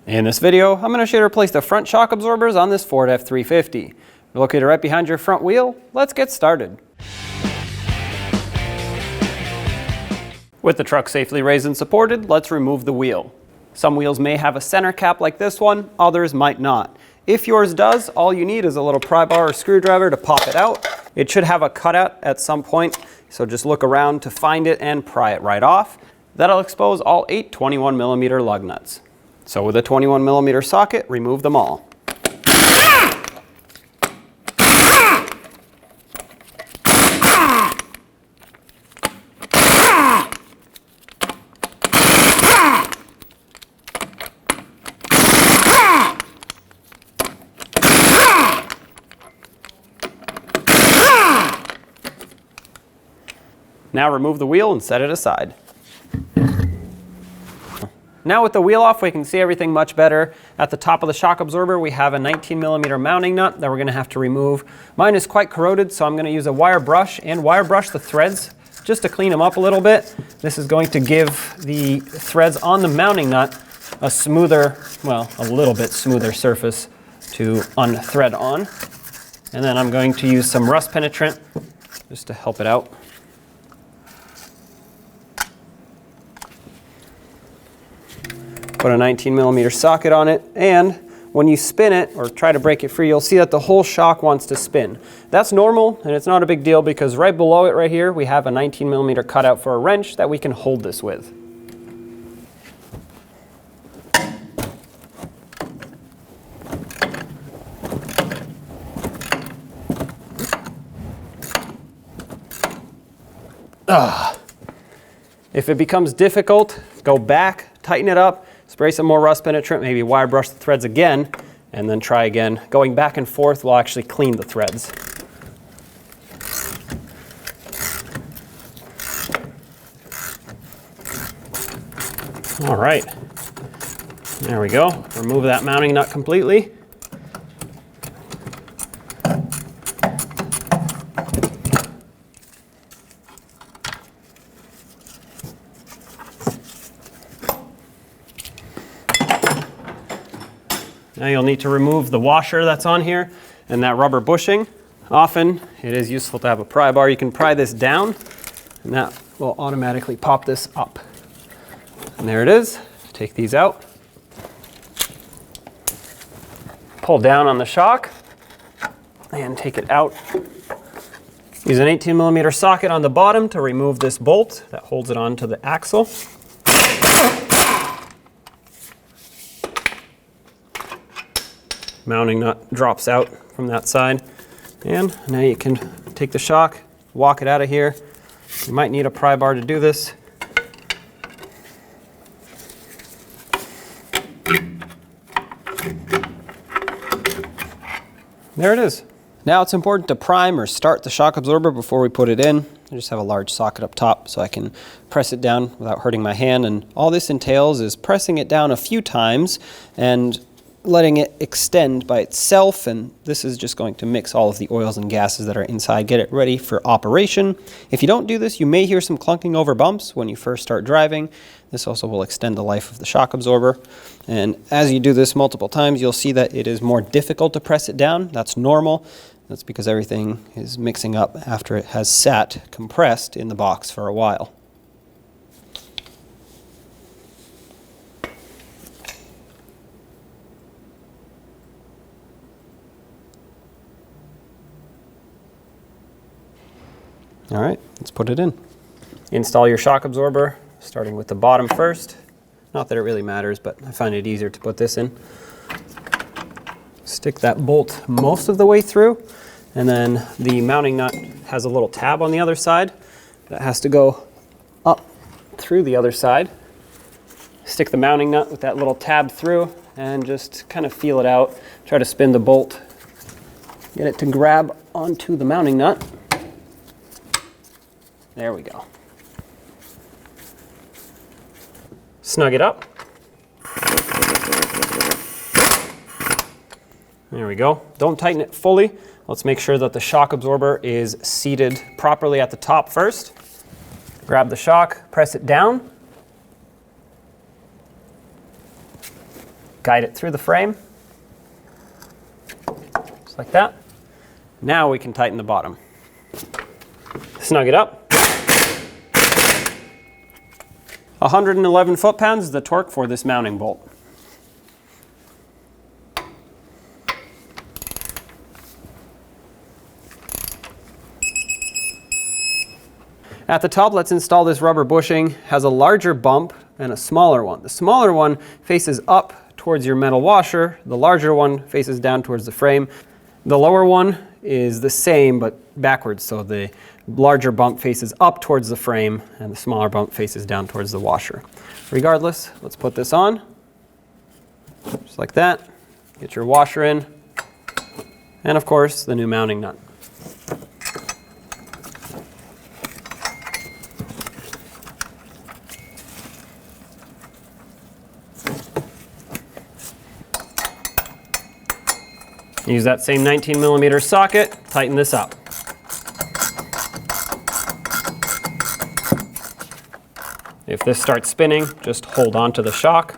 In this video, I'm going to show you how to replace the front shock absorbers on this Ford F-350. They're located right behind your front wheel. Let's get started. With the truck safely raised and supported, let's remove the wheel. Some wheels may have a center cap like this one, others might not. If yours does, all you need is a little pry bar or screwdriver to pop it out. It should have a cutout at some point, so just look around to find it and pry it right off. That'll expose all 8 21mm lug nuts. So with a 21mm socket, remove them all. Now remove the wheel and set it aside. Now with the wheel off, we can see everything much better. At the top of the shock absorber, we have a 19mm mounting nut that we're going to have to remove. Mine is quite corroded, so I'm going to use a wire brush and wire brush the threads just to clean them up a little bit. This is going to give the threads on the mounting nut a smoother, well, a little bit smoother surface to unthread on. And then I'm going to use some rust penetrant just to help it out. Put a 19mm socket on it, and when you spin it or try to break it free, you'll see that the whole shock wants to spin. That's normal, and it's not a big deal because right below it right here, we have a 19mm cutout for a wrench that we can hold this with. If it becomes difficult, go back, tighten it up, spray some more rust penetrant, maybe wire brush the threads again, and then try again. Going back and forth will actually clean the threads. All right, there we go. Remove that mounting nut completely. Now you'll need to remove the washer that's on here and that rubber bushing. Often it is useful to have a pry bar. You can pry this down and that will automatically pop this up. And there it is. Take these out. Pull down on the shock and take it out. Use an 18mm socket on the bottom to remove this bolt that holds it onto the axle. Mounting nut drops out from that side, and now you can take the shock, walk it out of here. You might need a pry bar to do this. There it is. Now it's important to prime or start the shock absorber before we put it in. I just have a large socket up top so I can press it down without hurting my hand, and all this entails is pressing it down a few times and letting it extend by itself, and this is just going to mix all of the oils and gases that are inside, get it ready for operation. If you don't do this, you may hear some clunking over bumps when you first start driving. This also will extend the life of the shock absorber, and as you do this multiple times, you'll see that it is more difficult to press it down. That's normal. That's because everything is mixing up after it has sat compressed in the box for a while. All right, let's put it in. Install your shock absorber, starting with the bottom first. Not that it really matters, but I find it easier to put this in. Stick that bolt most of the way through, and then the mounting nut has a little tab on the other side that has to go up through the other side. Stick the mounting nut with that little tab through and just kind of feel it out. Try to spin the bolt, get it to grab onto the mounting nut. There we go. Snug it up. There we go. Don't tighten it fully. Let's make sure that the shock absorber is seated properly at the top first. Grab the shock, press it down. guide it through the frame, just like that. Now we can tighten the bottom. Snug it up. 111 foot-pounds is the torque for this mounting bolt. At the top, let's install this rubber bushing. It has a larger bump and a smaller one. The smaller one faces up towards your metal washer. The larger one faces down towards the frame. The lower one is the same but backwards, so the larger bump faces up towards the frame and the smaller bump faces down towards the washer. Regardless, let's put this on, just like that. Get your washer in, and of course the new mounting nut. Use that same 19mm socket, tighten this up. If this starts spinning, just hold on to the shock.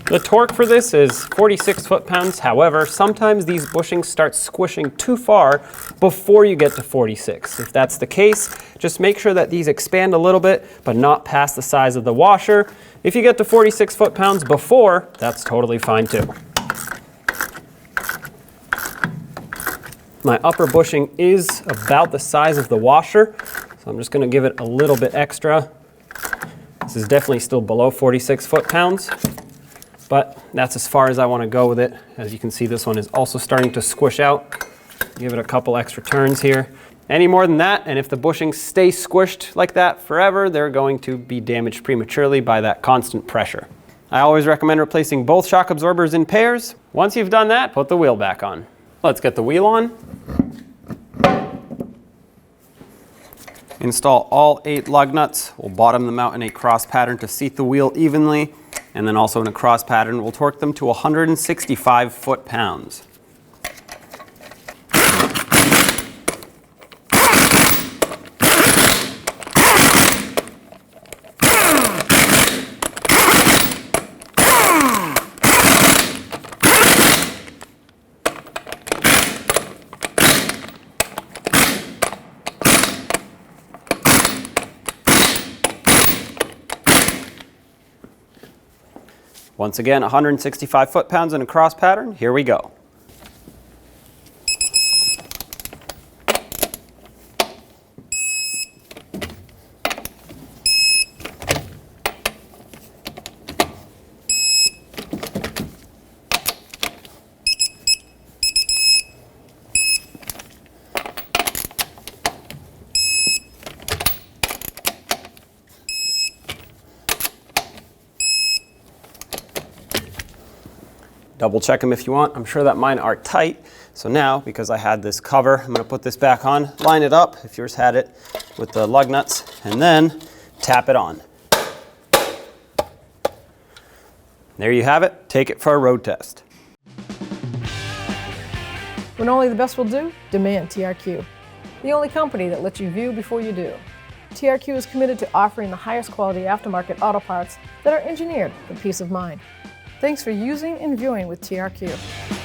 The torque for this is 46 foot-pounds. However, sometimes these bushings start squishing too far before you get to 46. If that's the case, just make sure that these expand a little bit, but not past the size of the washer. If you get to 46 foot-pounds before, that's totally fine too. My upper bushing is about the size of the washer, so I'm just going to give it a little bit extra. This is definitely still below 46 foot-pounds. But that's as far as I want to go with it. As you can see, this one is also starting to squish out. Give it a couple extra turns here. Any more than that, and if the bushings stay squished like that forever, they're going to be damaged prematurely by that constant pressure. I always recommend replacing both shock absorbers in pairs. Once you've done that, put the wheel back on. Let's get the wheel on. Install all 8 lug nuts. We'll bottom them out in a cross pattern to seat the wheel evenly. And then also in a cross pattern, we'll torque them to 165 foot-pounds. Once again, 165 foot-pounds in a cross pattern. Here we go. Double check them if you want. I'm sure that mine are tight. So now, because I had this cover, I'm going to put this back on, line it up, if yours had it, with the lug nuts, and then tap it on. There you have it. Take it for a road test. When only the best will do, demand TRQ. The only company that lets you view before you do. TRQ is committed to offering the highest quality aftermarket auto parts that are engineered for peace of mind. Thanks for using and viewing with TRQ.